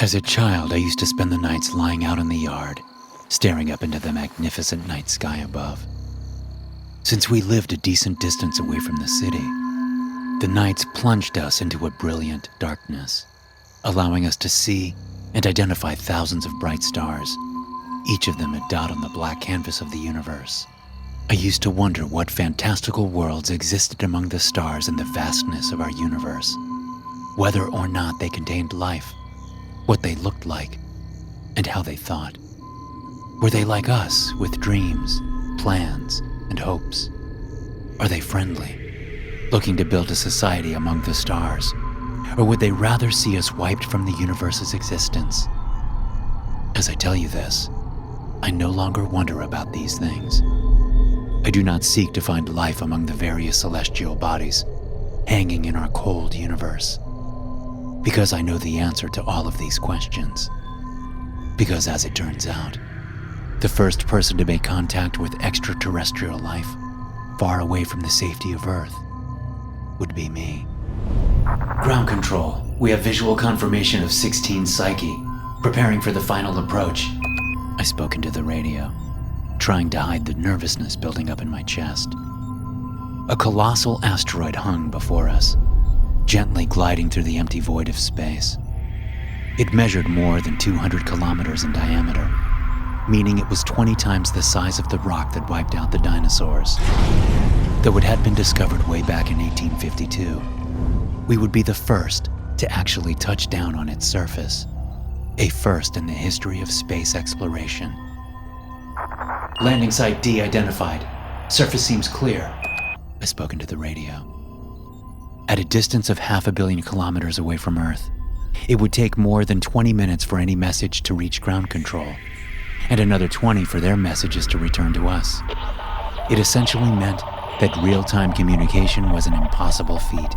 As a child, I used to spend the nights lying out in the yard, staring up into the magnificent night sky above. Since we lived a decent distance away from the city, the nights plunged us into a brilliant darkness, allowing us to see and identify thousands of bright stars, each of them a dot on the black canvas of the universe. I used to wonder what fantastical worlds existed among the stars in the vastness of our universe, whether or not they contained life, what they looked like, and how they thought. Were they like us, with dreams, plans, and hopes? Are they friendly, looking to build a society among the stars? Or would they rather see us wiped from the universe's existence? As I tell you this, I no longer wonder about these things. I do not seek to find life among the various celestial bodies hanging in our cold universe, because I know the answer to all of these questions. Because as it turns out, the first person to make contact with extraterrestrial life, far away from the safety of Earth, would be me. Ground control, we have visual confirmation of 16 Psyche, preparing for the final approach. I spoke into the radio, trying to hide the nervousness building up in my chest. A colossal asteroid hung before us, gently gliding through the empty void of space. It measured more than 200 kilometers in diameter, meaning it was 20 times the size of the rock that wiped out the dinosaurs. Though it had been discovered way back in 1852, we would be the first to actually touch down on its surface, a first in the history of space exploration. Landing site D identified. Surface seems clear. I spoke into the radio. At a distance of 500 million kilometers away from Earth, it would take more than 20 minutes for any message to reach ground control, and another 20 for their messages to return to us. It essentially meant that real-time communication was an impossible feat.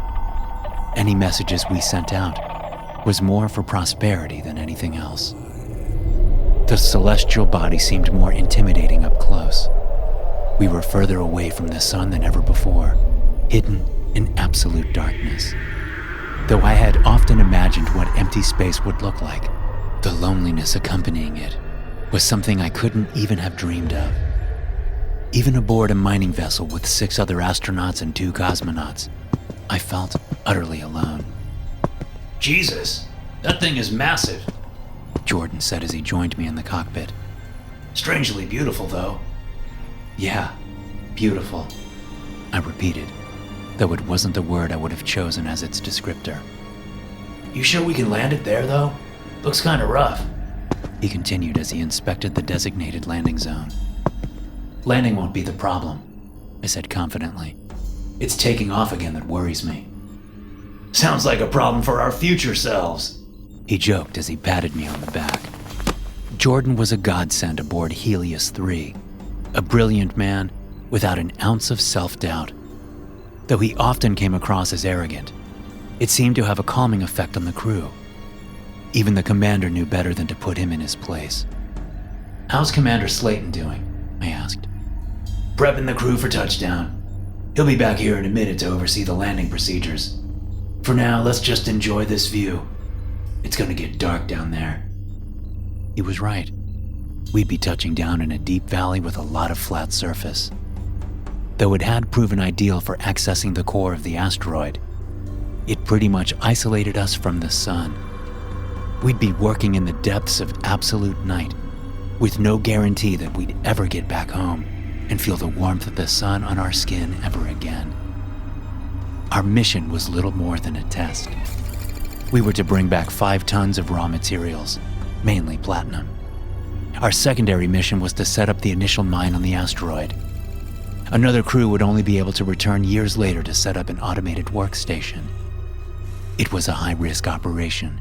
Any messages we sent out was more for prosperity than anything else. The celestial body seemed more intimidating up close. We were further away from the sun than ever before, hidden in absolute darkness. Though I had often imagined what empty space would look like, the loneliness accompanying it was something I couldn't even have dreamed of. Even aboard a mining vessel with 6 other astronauts and 2 cosmonauts, I felt utterly alone. Jesus, that thing is massive, Jordan said as he joined me in the cockpit. Strangely beautiful, though. Yeah, beautiful, I repeated, though it wasn't the word I would have chosen as its descriptor. You sure we can land it there, though? Looks kinda rough. He continued as he inspected the designated landing zone. Landing won't be the problem, I said confidently. It's taking off again that worries me. Sounds like a problem for our future selves, he joked as he patted me on the back. Jordan was a godsend aboard Helios 3, a brilliant man without an ounce of self-doubt. Though he often came across as arrogant, it seemed to have a calming effect on the crew. Even the commander knew better than to put him in his place. How's Commander Slayton doing? I asked. Prepping the crew for touchdown. He'll be back here in a minute to oversee the landing procedures. For now, let's just enjoy this view. It's gonna get dark down there. He was right. We'd be touching down in a deep valley with a lot of flat surface. Though it had proven ideal for accessing the core of the asteroid, it pretty much isolated us from the sun. We'd be working in the depths of absolute night, with no guarantee that we'd ever get back home and feel the warmth of the sun on our skin ever again. Our mission was little more than a test. We were to bring back 5 tons of raw materials, mainly platinum. Our secondary mission was to set up the initial mine on the asteroid. Another crew would only be able to return years later to set up an automated workstation. It was a high-risk operation,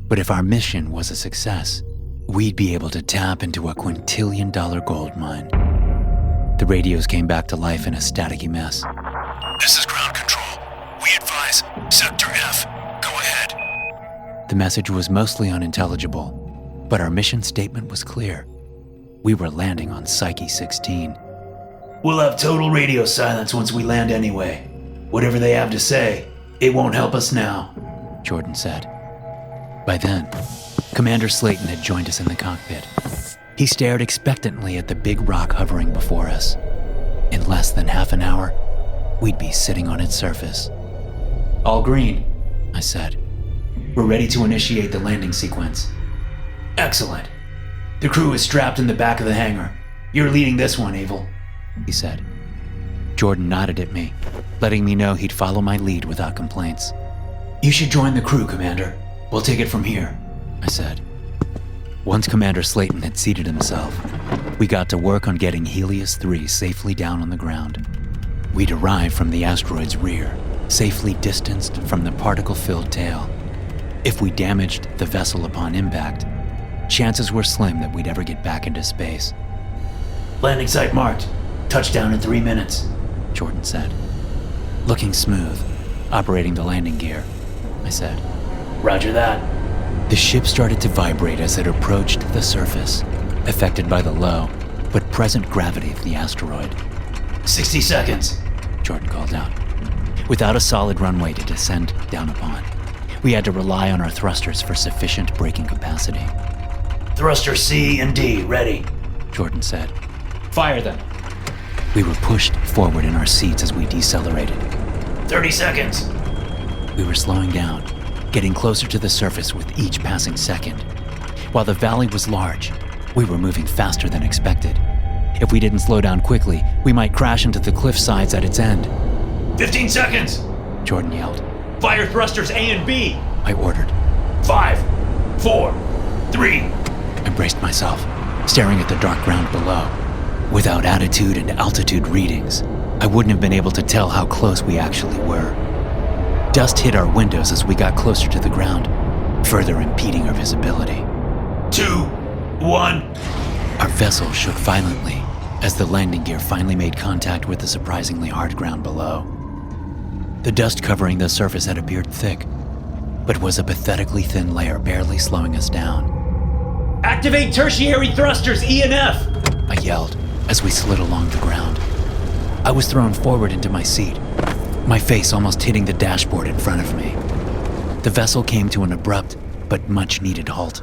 but if our mission was a success, we'd be able to tap into a quintillion-dollar gold mine. The radios came back to life in a staticky mess. This is ground control. We advise Sector F. Go ahead. The message was mostly unintelligible, but our mission statement was clear. We were landing on Psyche 16. We'll have total radio silence once we land anyway. Whatever they have to say, it won't help us now, Jordan said. By then, Commander Slayton had joined us in the cockpit. He stared expectantly at the big rock hovering before us. In less than half an hour, we'd be sitting on its surface. All green, I said. we're ready to initiate the landing sequence. Excellent. The crew is strapped in the back of the hangar. You're leading this one, Abel, he said. Jordan nodded at me, letting me know he'd follow my lead without complaints. You should join the crew, Commander. We'll take it from here, I said. Once Commander Slayton had seated himself, we got to work on getting Helios 3 safely down on the ground. We'd arrived from the asteroid's rear, safely distanced from the particle-filled tail. If we damaged the vessel upon impact, chances were slim that we'd ever get back into space. Landing site marked. Touchdown in 3 minutes, Jordan said. Looking smooth, operating the landing gear, I said. Roger that. The ship started to vibrate as it approached the surface, affected by the low but present gravity of the asteroid. 60 seconds, Jordan called out. Without a solid runway to descend down upon, we had to rely on our thrusters for sufficient braking capacity. Thruster C and D ready, Jordan said. Fire them. We were pushed forward in our seats as we decelerated. 30 seconds. We were slowing down, getting closer to the surface with each passing second. While the valley was large, we were moving faster than expected. If we didn't slow down quickly, we might crash into the cliff sides at its end. 15 seconds. Jordan yelled. Fire thrusters A and B. I ordered. 5, 4, 3. I braced myself, staring at the dark ground below. Without attitude and altitude readings, I wouldn't have been able to tell how close we actually were. Dust hit our windows as we got closer to the ground, further impeding our visibility. 2, 1. Our vessel shook violently as the landing gear finally made contact with the surprisingly hard ground below. The dust covering the surface had appeared thick, but was a pathetically thin layer barely slowing us down. Activate tertiary thrusters E and F, I yelled as we slid along the ground. I was thrown forward into my seat, my face almost hitting the dashboard in front of me. The vessel came to an abrupt but much-needed halt.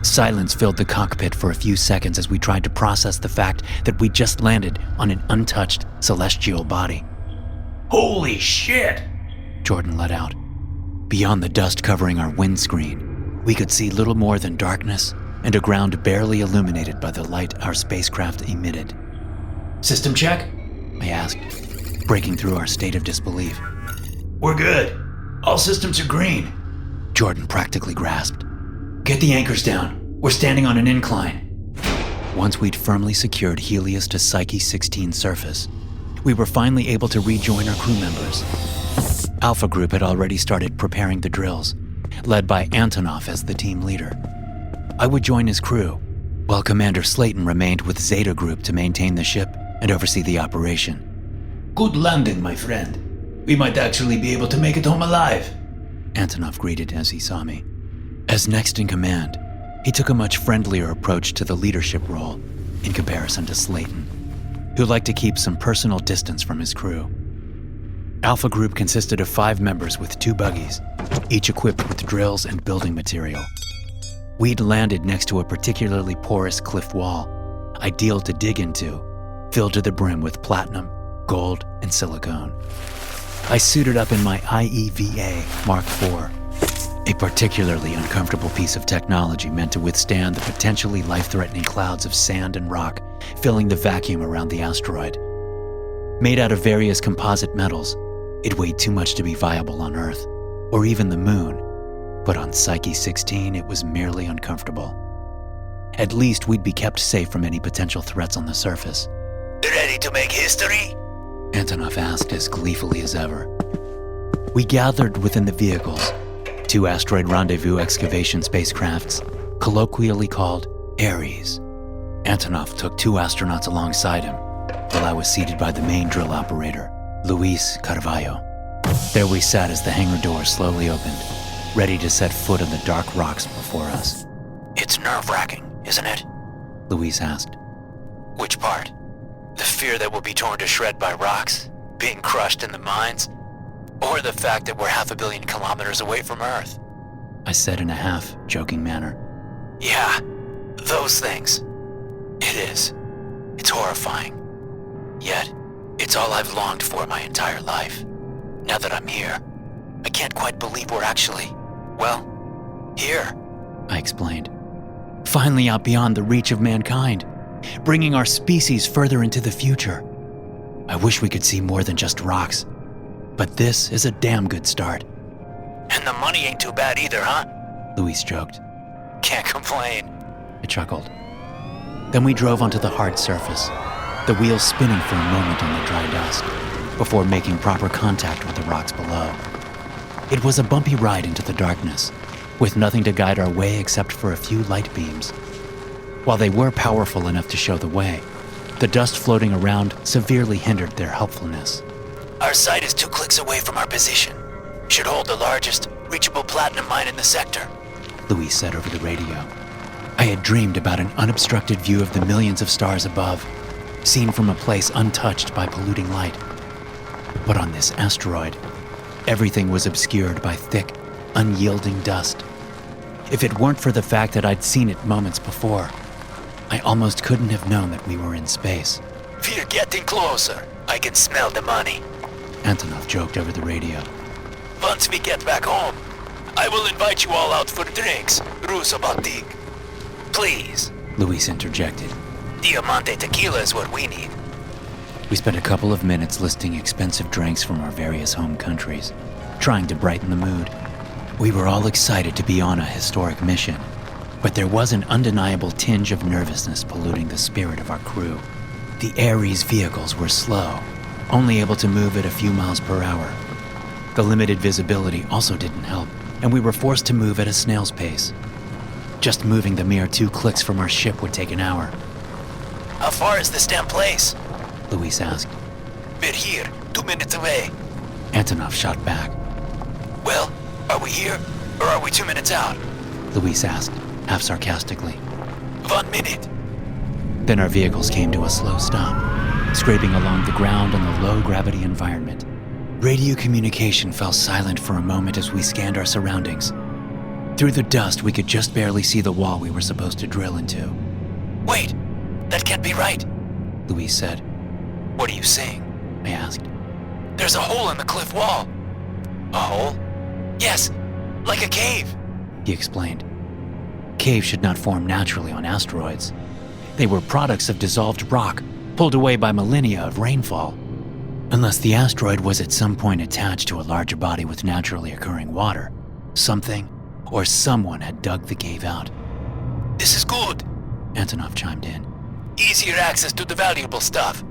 Silence filled the cockpit for a few seconds as we tried to process the fact that we just landed on an untouched celestial body. Holy shit! Jordan let out. Beyond the dust covering our windscreen, we could see little more than darkness and a ground barely illuminated by the light our spacecraft emitted. System check? I asked, breaking through our state of disbelief. We're good. All systems are green. Jordan practically grasped. Get the anchors down. We're standing on an incline. Once we'd firmly secured Helios to Psyche 16's surface, we were finally able to rejoin our crew members. Alpha Group had already started preparing the drills, led by Antonov as the team leader. I would join his crew, while Commander Slayton remained with Zeta Group to maintain the ship and oversee the operation. Good landing, my friend. We might actually be able to make it home alive, Antonov greeted as he saw me. As next in command, he took a much friendlier approach to the leadership role in comparison to Slayton, who liked to keep some personal distance from his crew. Alpha Group consisted of 5 members with 2 buggies, each equipped with drills and building material. We'd landed next to a particularly porous cliff wall, ideal to dig into, filled to the brim with platinum, gold, and silicone. I suited up in my IEVA Mark IV, a particularly uncomfortable piece of technology meant to withstand the potentially life-threatening clouds of sand and rock filling the vacuum around the asteroid. Made out of various composite metals, it weighed too much to be viable on Earth, or even the Moon, but on Psyche 16 it was merely uncomfortable. At least we'd be kept safe from any potential threats on the surface. Ready to make history? Antonov asked as gleefully as ever. We gathered within the vehicles, 2 asteroid rendezvous excavation spacecrafts, colloquially called Ares. Antonov took 2 astronauts alongside him, while I was seated by the main drill operator, Luis Carvalho. There we sat as the hangar door slowly opened, ready to set foot on the dark rocks before us. It's nerve-wracking, isn't it? Luis asked. Which part? The fear that we'll be torn to shred by rocks, being crushed in the mines, or the fact that we're 500 million kilometers away from Earth? I said in a half-joking manner. Yeah, those things. It is. It's horrifying. Yet, it's all I've longed for my entire life. Now that I'm here, I can't quite believe we're actually, well, here. I explained. Finally out beyond the reach of mankind, bringing our species further into the future. I wish we could see more than just rocks, but this is a damn good start. And the money ain't too bad either, huh? Luis joked. Can't complain. I chuckled. Then we drove onto the hard surface, the wheels spinning for a moment on the dry dust, before making proper contact with the rocks below. It was a bumpy ride into the darkness, with nothing to guide our way except for a few light beams. While they were powerful enough to show the way, the dust floating around severely hindered their helpfulness. Our site is 2 clicks away from our position. Should hold the largest reachable platinum mine in the sector, Luis said over the radio. I had dreamed about an unobstructed view of the millions of stars above, seen from a place untouched by polluting light. But on this asteroid, everything was obscured by thick, unyielding dust. If it weren't for the fact that I'd seen it moments before, I almost couldn't have known that we were in space. We're getting closer. I can smell the money. Antonov joked over the radio. Once we get back home, I will invite you all out for drinks. Rusobatik. Please. Luis interjected. Diamante tequila is what we need. We spent a couple of minutes listing expensive drinks from our various home countries, trying to brighten the mood. We were all excited to be on a historic mission, but there was an undeniable tinge of nervousness polluting the spirit of our crew. The Ares vehicles were slow, only able to move at a few miles per hour. The limited visibility also didn't help, and we were forced to move at a snail's pace. Just moving the mere 2 clicks from our ship would take an hour. How far is this damn place? Luis asked. We're here, 2 minutes away. Antonov shot back. Well, are we here, or are we 2 minutes out? Luis asked, half sarcastically. 1 minute. Then our vehicles came to a slow stop, scraping along the ground in the low-gravity environment. Radio communication fell silent for a moment as we scanned our surroundings. Through the dust, we could just barely see the wall we were supposed to drill into. Wait, that can't be right, Luis said. What are you saying? I asked. There's a hole in the cliff wall. A hole? Yes, like a cave. He explained. Caves should not form naturally on asteroids. They were products of dissolved rock, pulled away by millennia of rainfall. Unless the asteroid was at some point attached to a larger body with naturally occurring water, something or someone had dug the cave out. This is good. Antonov chimed in. Easier access to the valuable stuff.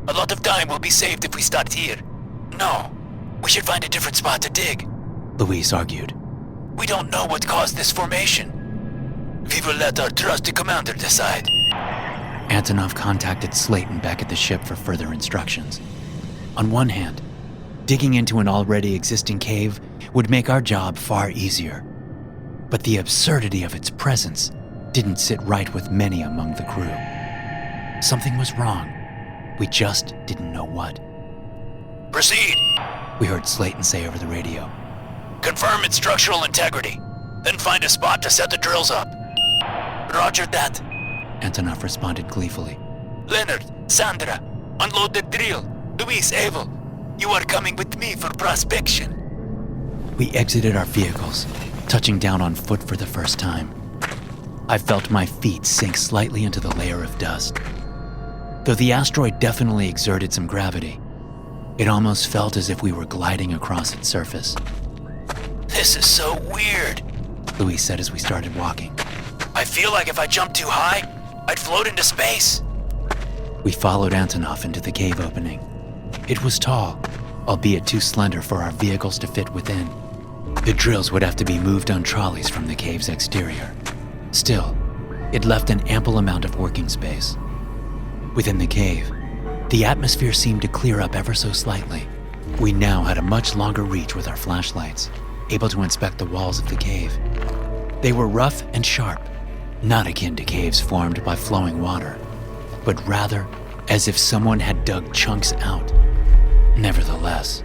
A lot of time will be saved if we start here. No, we should find a different spot to dig. Luis argued. We don't know what caused this formation. We will let our trusty commander decide. Antonov contacted Slayton back at the ship for further instructions. On one hand, digging into an already existing cave would make our job far easier. But the absurdity of its presence didn't sit right with many among the crew. Something was wrong. We just didn't know what. Proceed, we heard Slayton say over the radio. Confirm its structural integrity. Then find a spot to set the drills up. Roger that. Antonov responded gleefully. Leonard, Sandra, unload the drill. Luis, Abel, you are coming with me for prospection. We exited our vehicles, touching down on foot for the first time. I felt my feet sink slightly into the layer of dust. Though the asteroid definitely exerted some gravity, it almost felt as if we were gliding across its surface. This is so weird, Luis said as we started walking. I feel like if I jumped too high, I'd float into space. We followed Antonov into the cave opening. It was tall, albeit too slender for our vehicles to fit within. The drills would have to be moved on trolleys from the cave's exterior. Still, it left an ample amount of working space. Within the cave, the atmosphere seemed to clear up ever so slightly. We now had a much longer reach with our flashlights, able to inspect the walls of the cave. They were rough and sharp, not akin to caves formed by flowing water, but rather as if someone had dug chunks out. Nevertheless,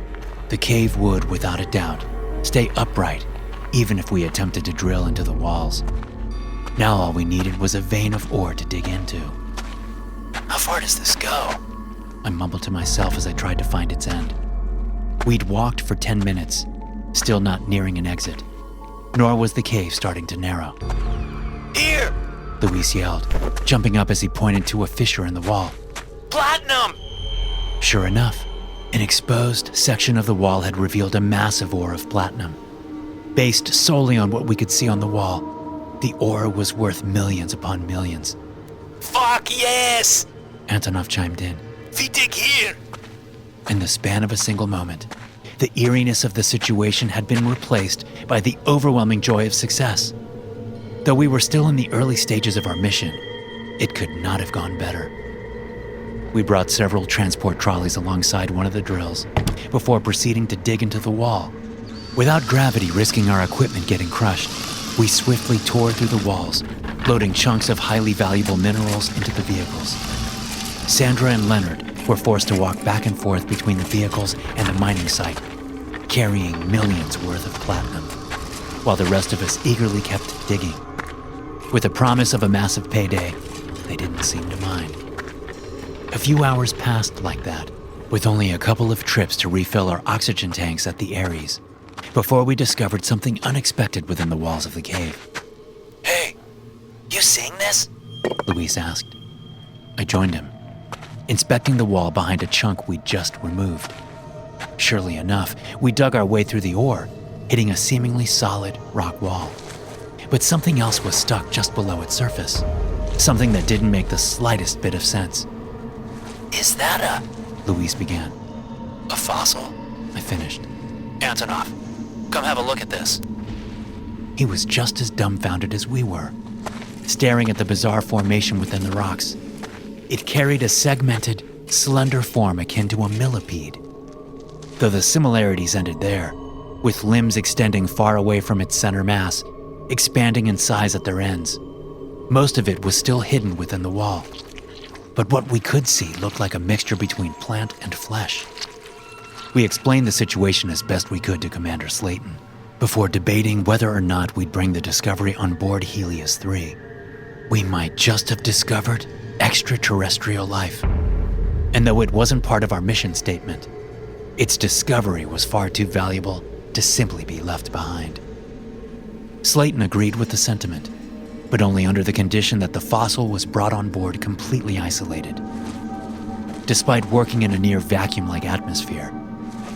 the cave would, without a doubt, stay upright even if we attempted to drill into the walls. Now all we needed was a vein of ore to dig into. How far does this go? I mumbled to myself as I tried to find its end. We'd walked for 10 minutes, still not nearing an exit, nor was the cave starting to narrow. Here! Luis yelled, jumping up as he pointed to a fissure in the wall. Platinum! Sure enough, an exposed section of the wall had revealed a massive ore of platinum. Based solely on what we could see on the wall, the ore was worth millions upon millions. Fuck yes! Antonov chimed in. We dig here! In the span of a single moment, the eeriness of the situation had been replaced by the overwhelming joy of success. Though we were still in the early stages of our mission, it could not have gone better. We brought several transport trolleys alongside one of the drills before proceeding to dig into the wall. Without gravity risking our equipment getting crushed, we swiftly tore through the walls, loading chunks of highly valuable minerals into the vehicles. Sandra and Leonard were forced to walk back and forth between the vehicles and the mining site, carrying millions worth of platinum, while the rest of us eagerly kept digging. With the promise of a massive payday, they didn't seem to mind. A few hours passed like that, with only a couple of trips to refill our oxygen tanks at the Ares, before we discovered something unexpected within the walls of the cave. Hey, you seeing this? Luis asked. I joined him, inspecting the wall behind a chunk we'd just removed. Surely enough, we dug our way through the ore, hitting a seemingly solid rock wall. But something else was stuck just below its surface, something that didn't make the slightest bit of sense. Is that Luis began. a fossil? I finished. Antonov, come have a look at this. He was just as dumbfounded as we were, staring at the bizarre formation within the rocks. It carried a segmented, slender form akin to a millipede. Though the similarities ended there, with limbs extending far away from its center mass, expanding in size at their ends. Most of it was still hidden within the wall. But what we could see looked like a mixture between plant and flesh. We explained the situation as best we could to Commander Slayton, before debating whether or not we'd bring the Discovery on board Helios 3. We might just have discovered extraterrestrial life. And though it wasn't part of our mission statement, its discovery was far too valuable to simply be left behind. Slayton agreed with the sentiment, but only under the condition that the fossil was brought on board completely isolated. Despite working in a near vacuum-like atmosphere,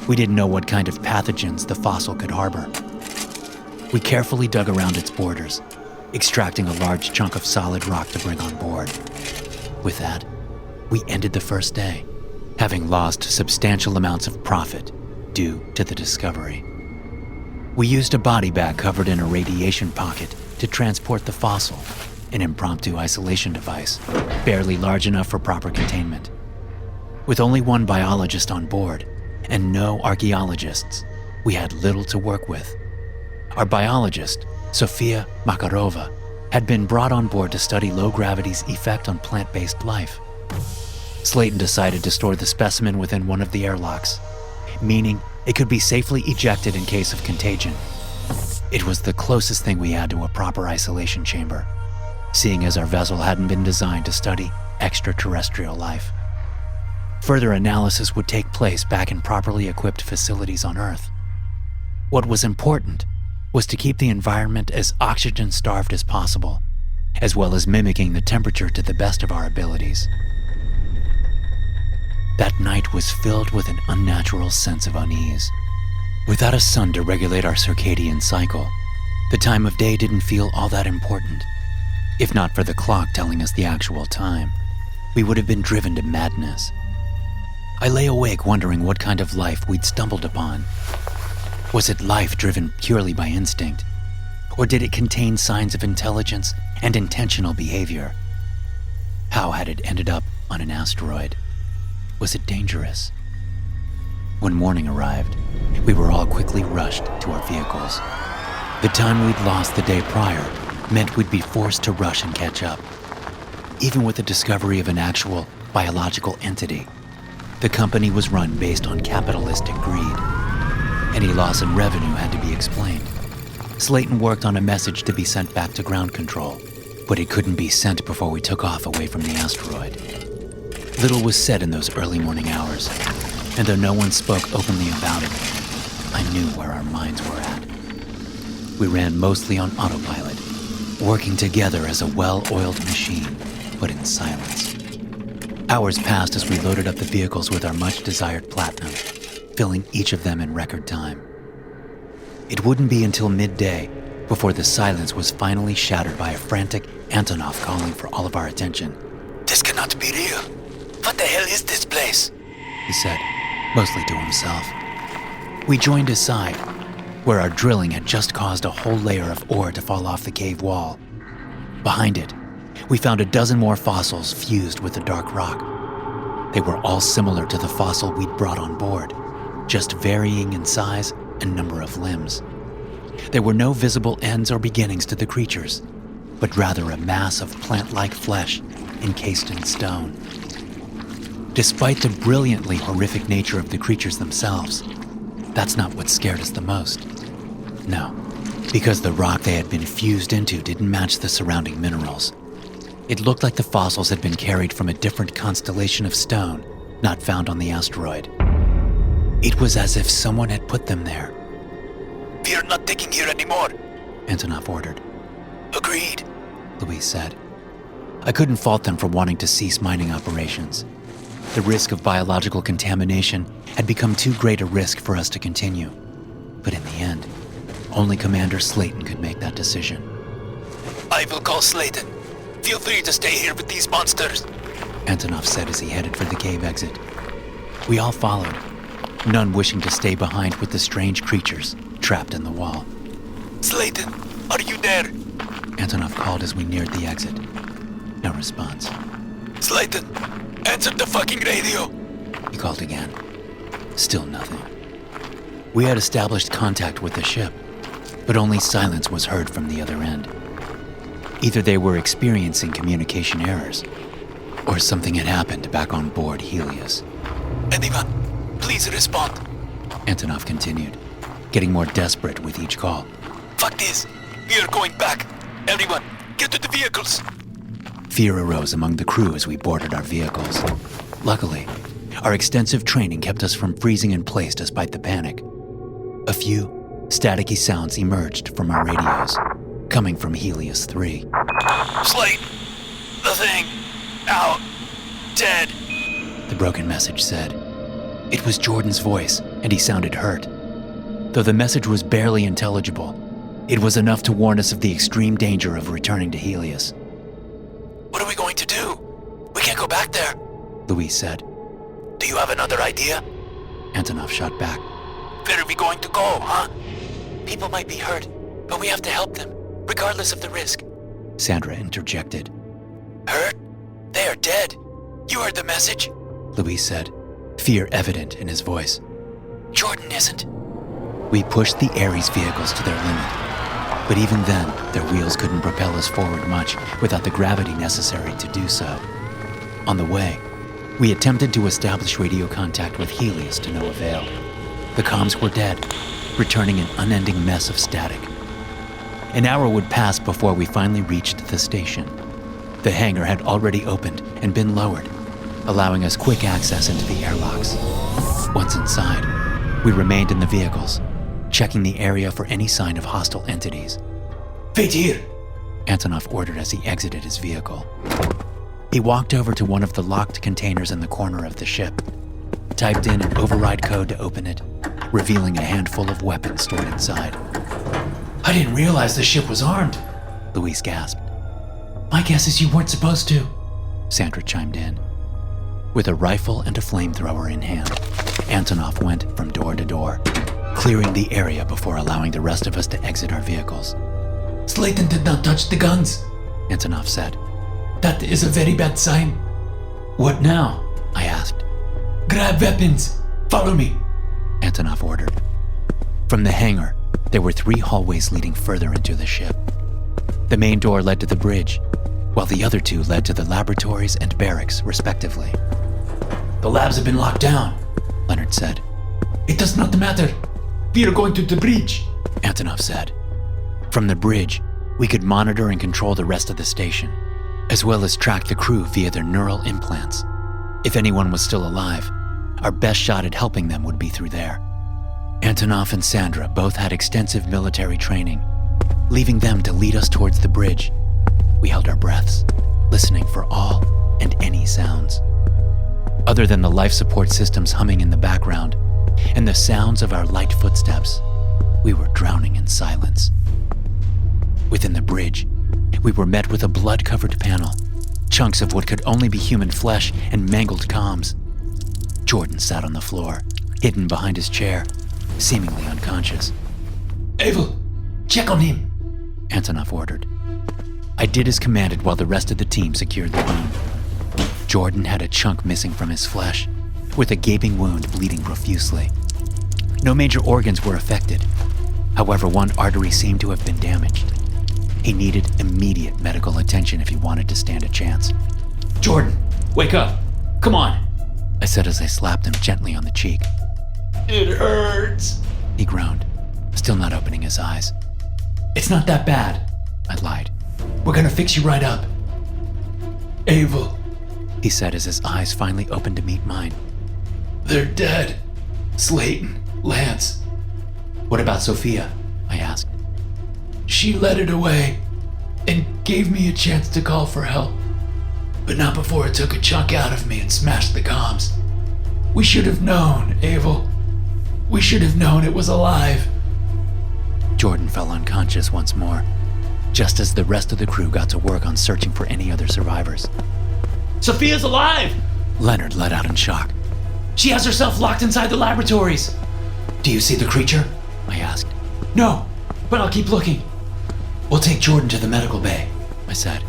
we didn't know what kind of pathogens the fossil could harbor. We carefully dug around its borders, extracting a large chunk of solid rock to bring on board. With that, we ended the first day, having lost substantial amounts of profit due to the discovery. We used a body bag covered in a radiation pocket to transport the fossil, an impromptu isolation device, barely large enough for proper containment. With only one biologist on board and no archaeologists, we had little to work with. Our biologist, Sofia Makarova, had been brought on board to study low gravity's effect on plant-based life. Slayton decided to store the specimen within one of the airlocks, meaning it could be safely ejected in case of contagion. It was the closest thing we had to a proper isolation chamber, seeing as our vessel hadn't been designed to study extraterrestrial life. Further analysis would take place back in properly equipped facilities on Earth. What was important was to keep the environment as oxygen-starved as possible, as well as mimicking the temperature to the best of our abilities. That night was filled with an unnatural sense of unease. Without a sun to regulate our circadian cycle, the time of day didn't feel all that important. If not for the clock telling us the actual time, we would have been driven to madness. I lay awake wondering what kind of life we'd stumbled upon. Was it life driven purely by instinct? Or did it contain signs of intelligence and intentional behavior? How had it ended up on an asteroid? Was it dangerous? When morning arrived, we were all quickly rushed to our vehicles. The time we'd lost the day prior meant we'd be forced to rush and catch up. Even with the discovery of an actual biological entity, the company was run based on capitalistic greed. Any loss in revenue had to be explained. Slayton worked on a message to be sent back to ground control, but it couldn't be sent before we took off away from the asteroid. Little was said in those early morning hours, and though no one spoke openly about it, I knew where our minds were at. We ran mostly on autopilot, working together as a well-oiled machine, but in silence. Hours passed as we loaded up the vehicles with our much-desired platinum, filling each of them in record time. It wouldn't be until midday before the silence was finally shattered by a frantic Antonov calling for all of our attention. This cannot be real. What the hell is this place? He said, mostly to himself. We joined his side, where our drilling had just caused a whole layer of ore to fall off the cave wall. Behind it, we found a dozen more fossils fused with the dark rock. They were all similar to the fossil we'd brought on board, just varying in size and number of limbs. There were no visible ends or beginnings to the creatures, but rather a mass of plant-like flesh encased in stone. Despite the brilliantly horrific nature of the creatures themselves, that's not what scared us the most. No, because the rock they had been fused into didn't match the surrounding minerals. It looked like the fossils had been carried from a different constellation of stone, not found on the asteroid. It was as if someone had put them there. We are not digging here anymore, Antonov ordered. Agreed, Louise said. I couldn't fault them for wanting to cease mining operations. The risk of biological contamination had become too great a risk for us to continue. But in the end, only Commander Slayton could make that decision. I will call Slayton. Feel free to stay here with these monsters, Antonov said as he headed for the cave exit. We all followed, none wishing to stay behind with the strange creatures trapped in the wall. Slayton, are you there? Antonov called as we neared the exit. No response. Slayton, answer the fucking radio. He called again. Still nothing. We had established contact with the ship, but only silence was heard from the other end. Either they were experiencing communication errors, or something had happened back on board Helios. Anyone, please respond, Antonov continued, getting more desperate with each call. Fuck this. We are going back. Everyone, get to the vehicles. Fear arose among the crew as we boarded our vehicles. Luckily, our extensive training kept us from freezing in place despite the panic. A few staticky sounds emerged from our radios, coming from Helios 3. Slate, the thing, out, dead, the broken message said. It was Jordan's voice, and he sounded hurt. Though the message was barely intelligible, it was enough to warn us of the extreme danger of returning to Helios. What are we going to do? We can't go back there, Louise said. Do you have another idea? Antonov shot back. Where are we going to go, huh? People might be hurt, but we have to help them, regardless of the risk. Sandra interjected. Hurt? They are dead. You heard the message? Louise said, fear evident in his voice. Jordan isn't. We pushed the Ares vehicles to their limit, but even then, their wheels couldn't propel us forward much without the gravity necessary to do so. On the way, we attempted to establish radio contact with Helios to no avail. The comms were dead, returning an unending mess of static. An hour would pass before we finally reached the station. The hangar had already opened and been lowered, allowing us quick access into the airlocks. Once inside, we remained in the vehicles, checking the area for any sign of hostile entities. Wait here, Antonov ordered as he exited his vehicle. He walked over to one of the locked containers in the corner of the ship, typed in an override code to open it, revealing a handful of weapons stored inside. I didn't realize the ship was armed, Louise gasped. My guess is you weren't supposed to, Sandra chimed in. With a rifle and a flamethrower in hand, Antonov went from door to door, clearing the area before allowing the rest of us to exit our vehicles. Slayton did not touch the guns, Antonov said. That is a very bad sign. What now? I asked. Grab weapons. Follow me, Antonov ordered. From the hangar, there were 3 hallways leading further into the ship. The main door led to the bridge, while the other 2 led to the laboratories and barracks, respectively. The labs have been locked down, Leonard said. It does not matter. We are going to the bridge, Antonov said. From the bridge, we could monitor and control the rest of the station, as well as track the crew via their neural implants. If anyone was still alive, our best shot at helping them would be through there. Antonov and Sandra both had extensive military training, leaving them to lead us towards the bridge. We held our breaths, listening for all and any sounds. Other than the life support systems humming in the background and the sounds of our light footsteps, we were drowning in silence. Within the bridge, we were met with a blood-covered panel, chunks of what could only be human flesh and mangled comms. Jordan sat on the floor, hidden behind his chair, seemingly unconscious. Abel, check on him, Antonov ordered. I did as commanded while the rest of the team secured the wound. Jordan had a chunk missing from his flesh, with a gaping wound bleeding profusely. No major organs were affected. However, one artery seemed to have been damaged. He needed immediate medical attention if he wanted to stand a chance. Jordan, wake up. Come on. I said as I slapped him gently on the cheek. It hurts, he groaned, still not opening his eyes. It's not that bad, I lied. We're gonna fix you right up. Abel, he said as his eyes finally opened to meet mine. They're dead. Slayton, Lance. What about Sophia? I asked. She led it away and gave me a chance to call for help, but not before it took a chunk out of me and smashed the comms. We should have known, Abel. We should have known it was alive. Jordan fell unconscious once more, just as the rest of the crew got to work on searching for any other survivors. Sophia's alive! Leonard let out in shock. She has herself locked inside the laboratories. Do you see the creature? I asked. No, but I'll keep looking. We'll take Jordan to the medical bay, I said.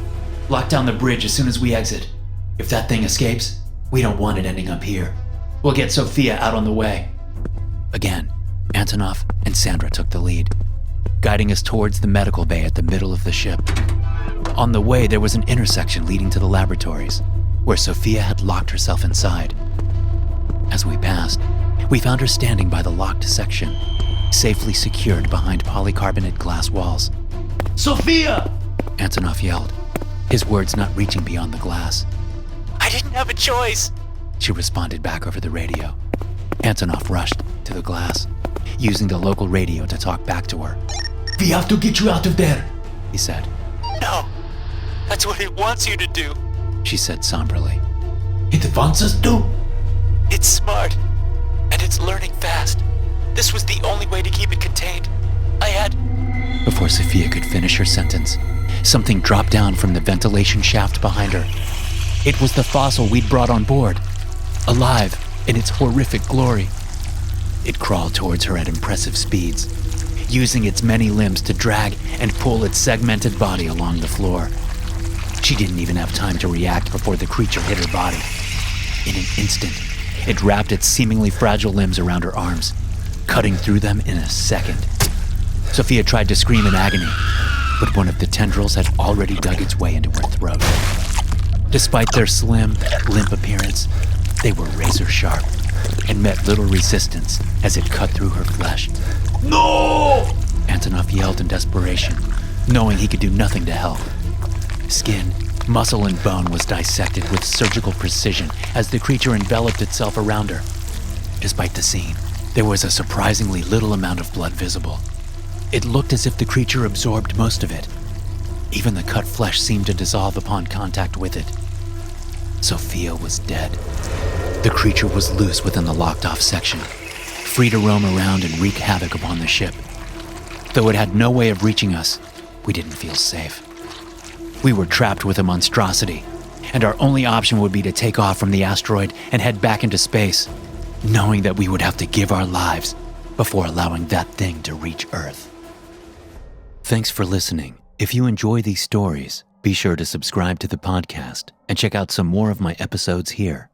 Lock down the bridge as soon as we exit. If that thing escapes, we don't want it ending up here. We'll get Sophia out on the way. Again, Antonov and Sandra took the lead, guiding us towards the medical bay at the middle of the ship. On the way, there was an intersection leading to the laboratories, where Sophia had locked herself inside. As we passed, we found her standing by the locked section, safely secured behind polycarbonate glass walls. Sophia! Antonov yelled, his words not reaching beyond the glass. I didn't have a choice, she responded back over the radio. Antonov rushed to the glass, using the local radio to talk back to her. We have to get you out of there, he said. No, that's what it wants you to do. She said somberly. It wants us to? It's smart, and it's learning fast. This was the only way to keep it contained. Before Sophia could finish her sentence, something dropped down from the ventilation shaft behind her. It was the fossil we'd brought on board, alive in its horrific glory. It crawled towards her at impressive speeds, using its many limbs to drag and pull its segmented body along the floor. She didn't even have time to react before the creature hit her body. In an instant, it wrapped its seemingly fragile limbs around her arms, cutting through them in a second. Sophia tried to scream in agony, but one of the tendrils had already dug its way into her throat. Despite their slim, limp appearance, they were razor sharp and met little resistance as it cut through her flesh. No! Antonov yelled in desperation, knowing he could do nothing to help. Skin, muscle, and bone was dissected with surgical precision as the creature enveloped itself around her. Despite the scene, there was a surprisingly little amount of blood visible. It looked as if the creature absorbed most of it. Even the cut flesh seemed to dissolve upon contact with it. Sophia was dead. The creature was loose within the locked-off section, free to roam around and wreak havoc upon the ship. Though it had no way of reaching us, we didn't feel safe. We were trapped with a monstrosity, and our only option would be to take off from the asteroid and head back into space, knowing that we would have to give our lives before allowing that thing to reach Earth. Thanks for listening. If you enjoy these stories, be sure to subscribe to the podcast and check out some more of my episodes here.